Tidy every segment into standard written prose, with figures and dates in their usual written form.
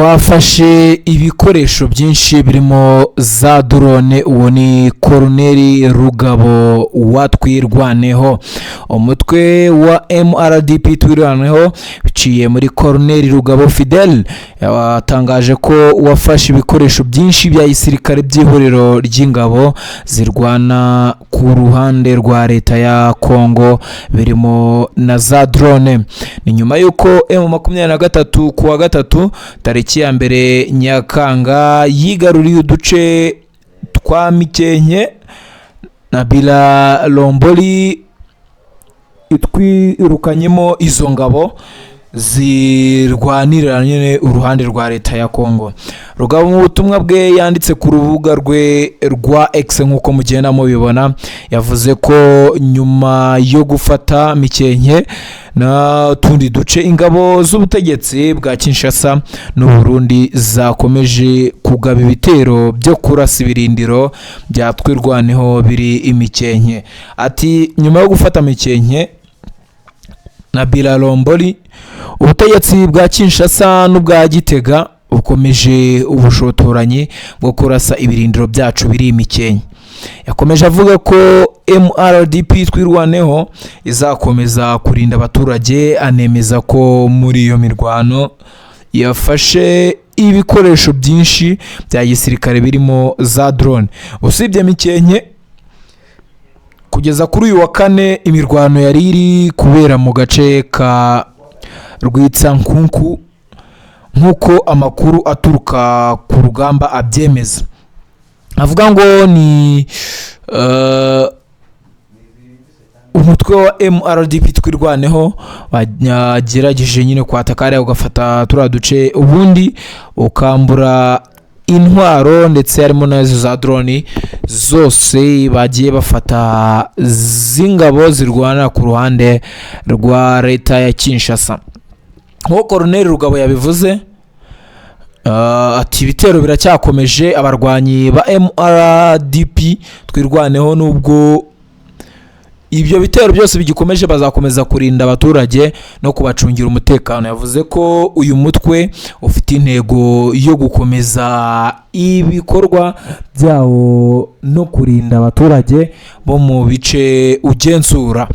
twafashe ibikoresho byinshi birimo za drone. Uwo ni Colonel Rugabo watwirwaneho, umutwe wa MRDP twirwaneho biciye muri Colonel Rugabo Fidel yatangaje ko wafashe ibikoresho byinshi bya gisirikare by'ihuriro ry'ingabo zirwana ku ruhande rwa leta ya Kongo birimo na za drone. Ni nyuma yuko M23 kuwa gatatu tariki ya mbere Nyakanga yigaruriye uduce twa Mikenke na Bila Lomboli itwirukanyemo izo ngabo zirwanira nyine uruhande rwa leta ya Kongo. Rugabo mu butumwa bwe yanditse ku rubuga rwe rwa X nkuko mugenda mubibona, yavuze ko nyuma yo gufata Mikenke na tundi duce ingabo z'ubutegetsi bwa Kinshasa n'u Burundi zakomeje kugaba ibitero byo kurasa ibirindiro bya twirwaneho biri Imikenke. Ati nyuma yo gufata Mikenke na Bila Lomboli, ubutegetsi bwa Kinshasa n'ubwa Gitega bukomeje ubushotoranyi bwo kurasa ibirindiro byacu biri Imikenke. Yakomeje avuga ko MRDP twirwaneho izakomeza kurinda abaturage, anemeza ko muri iyo mirwano yafashe ibikoresho byinshi bya gisirikare birimo za drone. Usibye Mikenke, kugeza kuri uyu wa kane imirwano yari iri kubera mu gace ka Rwitsankunku nkuko amakuru aturuka ku rugamba abyemeza. Avuga ngo ni umutwe wa MRDP twirwaneho bagerageje nyine kwatakara ugafata turiya duce, ubundi ukambura intwaro ndetse harimo nazo za drone zose bagiye bafata z'ingabo zirwana ku ruhande rwa leta ya Kinshasa. Nko Colonel Rugabo yabivuze, ati ibitero biracyakomeje, abarwanyi ba MRDP twirwaneho nubwo ibyo bitero byose bigikomeje bazakomeza kurinda abaturage no kubacungira umutekano. Yavuze ko uyu mutwe ufite intego yo gukomeza ibikorwa byawo no kurinda abaturage bo mu bice ugenzura.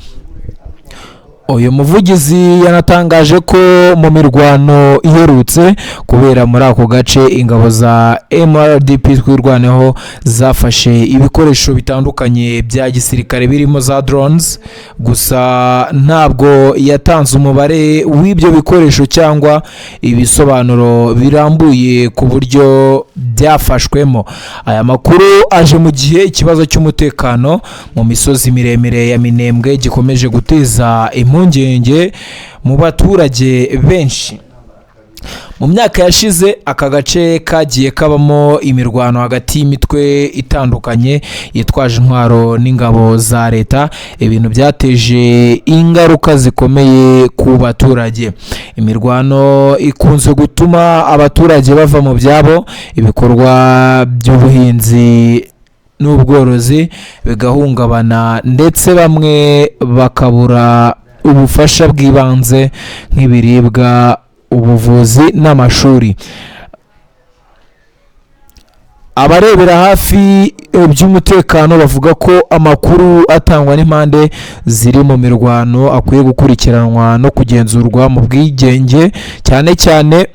Uyu muvugizi yanatangaje ko mu mirwano iherutse kubera muri ako gace ingabo za MRDP twirwaneho zafashe ibikoresho bitandukanye bya gisirikare birimo za drones, gusa ntabwo yatanze umubare w'ibyo bikoresho cyangwa ibisobanuro birambuye ku buryo byafashwemo. Aya makuru aje mu gihe ikibazo cy'umutekano mu misozi miremire ya Minembwe gikomeje guteza impungenge mu baturage benshi. Mu myaka yashize aka gace kagiye kabamo imirwano hagati y'imitwe itandukanye yitwaje intwaro n'ingabo za leta, ibintu byateje ingaruka zikomeye ku baturage. Imirwano ikunze gutuma abaturage bava mu byabo, ibikorwa by'ubuhinzi n'ubworozi bigahungabana ndetse bamwe bakabura ubufasha bw'ibanze nk'ibiribwa, ubuvuzi n'amashuri. Abarebera hafi by'umutekano bavuga ko amakuru atangwa n'impande ziri mu mirwano akwiye gukurikiranwa no kugenzurwa mu bwigenge, cyane cyane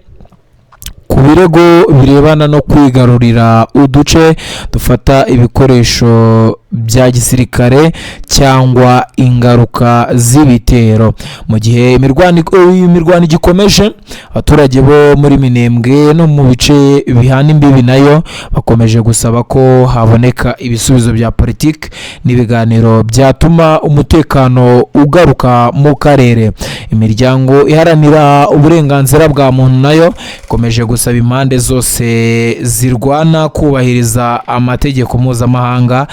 ku birego birebana no kwigarurira uduce dufata ibikoresho bya gisirikare cyangwa ingaruka z'ibitero. Mu gihe imirwano igikomeje, abaturage bo muri Minembwe no mu bice bihana imbibi nayo bakomeje gusaba ko haboneka ibisubizo bya politiki n'ibiganiro byatuma umutekano ugaruka mu karere. Imiryango iharanira uburenganzira bwa muntu nayo ikomeje gusaba impande zose zirwana kubahiriza amategeko mpuzamahanga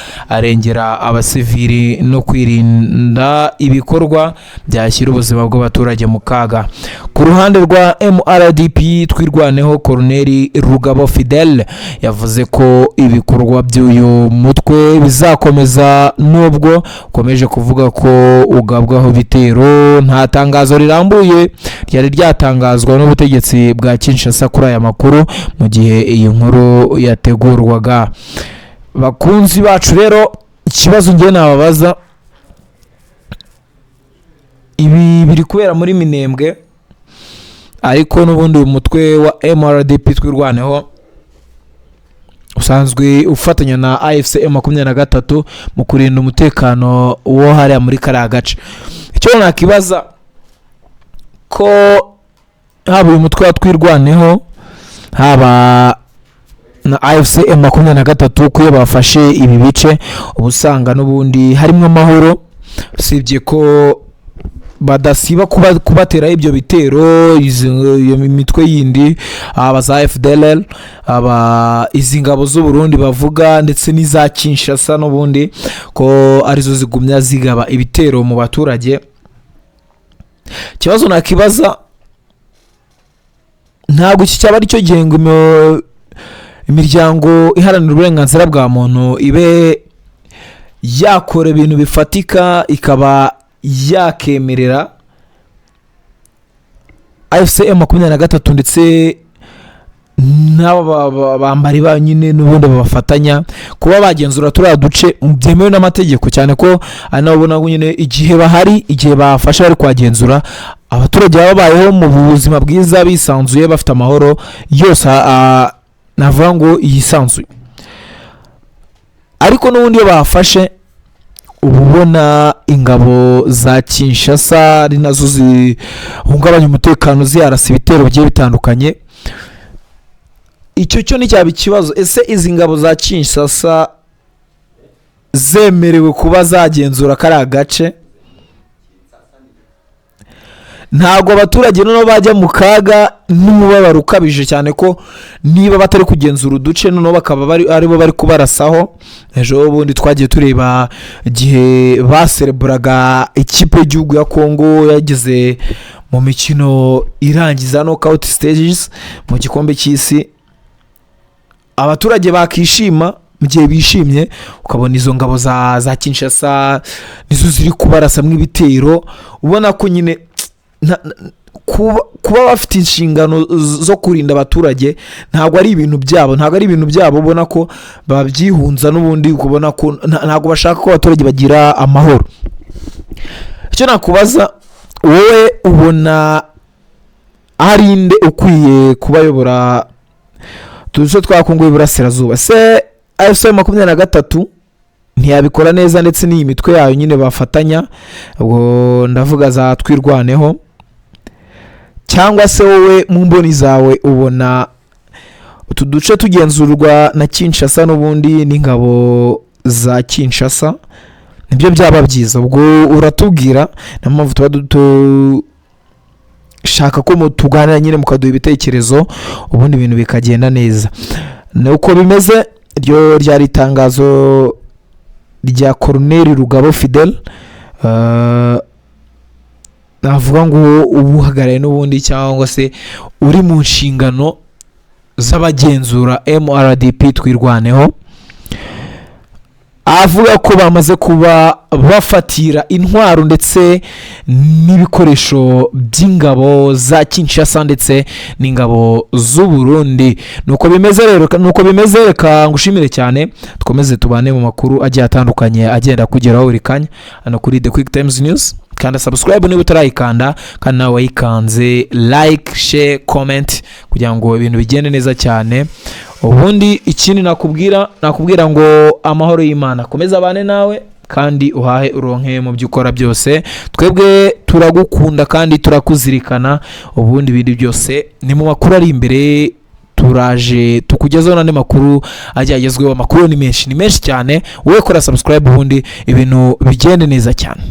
kurengera abasivili no kwirinda ibikorwa byashyira ubuzima bw'abaturage mu kaga. Ku ruhande rwa MRDP twirwaneho, Colonel Rugabo Fidel yavuze ko ibikorwa by'uyu mutwe bizakomeza nubwo ukomeje kuvuga ko ugabwaho bitero. Nta tangazo rirambuye ryari ryatangazwa n'ubutegetsi bwa Kinshasa kuri aya makuru mu gihe iyi nkuru yategurwaga. Bakunzi bacu rero, ikibazo ngiye nababaza, ibi biri kubera muri Minembwe, ariko n'ubundi uyu mutwe wa MRDP twirwaneho usanzwe ufatanya na AFC M23 mu kurinda umutekano wo hariya muri kariya gace. Icyo nakibaza ko haba uyu mutwe wa twirwaneho, haba na AFC M23 kuyo bafashe ibi bice, ubusanga n'ubundi harimo amahoro, usibye ko badasiba kubatera ibyo bitero. Iyo mitwe yindi, aba za FDLR, aba izi ngabo z'u Burundi bavuga, ndetse n'iza Kinshasa n'ubundi ko arizo zigumya zigaba ibitero mu baturage. Kibazo nakibaza, ntabwo iki cyaba ari cyo gihe ngo imiryango iharanira uburenganzira bwa muntu ibe yakora ibintu bifatika, ikaba yakemerera AFC M23 ndetse n'aba bambari ba nyine n'ubundi babafatanya kuba bagenzura turiya duce byemewe n'amategeko, cyane ko anabona nyine igihe bahari, igihe bafasha bari kwagenzura, abaturage babayeho mu buzima bwiza bisanzuye bafite amahoro yose, navuga ngo yisanzuye. Ariko n'ubundi iyo bafashe, ubona ingabo za Kinshasa ari nazo zihungabanya umutekano, ziyarasa ibitero bigiye bitandukanye. Icyo cyo ni cyaba ikibazo. Ese izi ngabo za Kinshasa zemerewe kuba zagenzura kariya gace? Ntabwo abaturage noneho bajya mu kaga n'umubabaro ukabije, cyane ko niba batari kugenzura uduce noneho bakaba aribo bari kubarasaho. Ejo bundi twagiye tureba igihe basereburaga ikipe y'igihugu ya Congo yageze mu mikino irangiza knockout stages mu gikombe cy'isi, abaturage bakishima. Mu gihe bishimye, ukabona izo ngabo za Kinshasa nizo ziri kubarasamo ibitero. Ubona ko nyine kuba bafite inshingano zo kurinda abaturage ntabwo ari ibintu byabo, ubona ko babyihunza n'ubundi, ukubona ko ntabwo bashaka ko abaturage bagira amahoro. Icyo nakubaza wowe, ubona hari inde ukwiye kubayobora tuduce twa Kongo y'Iburasirazuba? Se AFC M23 ntiyabikora neza, ndetse n'iyi mitwe yayo nyine bafatanya, ubwo ndavuga za twirwaneho, cyangwa se wowe mu mboni zawe ubona utu duce tugenzurwa na Kinshasa n'ubundi n'ingabo za Kinshasa nibyo byaba byiza? Ubwo uratubwira, na mpamvu tuba shaka ko tuganira nyine mukaduha ibitekerezo, ubundi ibintu bikagenda neza. Nuko bimeze, ryo ryari itangazo rya Colonel Rugabo Fidel, navuga ngo ubuhagarariye n'ubundi, cyangwa se uri mu nshingano z'abagenzura MRDP twirwaneho, avuga ko bamaze kuba bafatira intwaro ndetse n'ibikoresho by'ingabo za Kinshasa ndetse n'ingabo z'u Burundi. Nuko bimeze reka ngushimire cyane, dukomeze tubane mu makuru agiye atandukanye agenda kugeraho buri kanya hano kuri The Quick Times News. Kanda subscribe niba utarayikanda, kandi nawe wayikanze like, share, comment kugira ngo ibintu bigende neza cyane. Ubundi ikindi nakubwira ngo amahoro y'Imana komeza abane nawe, kandi uhahe uronke mu by'ukora byose. Twebwe turagukunda kandi turakuzirikana. Ubundi ibindi byose ni mu makuru ari imbere, turaje tukugezaho n'andi makuru agezweho. Amakuru ni menshi cyane. Wowe kora subscribe ubundi ibintu bigende neza cyane.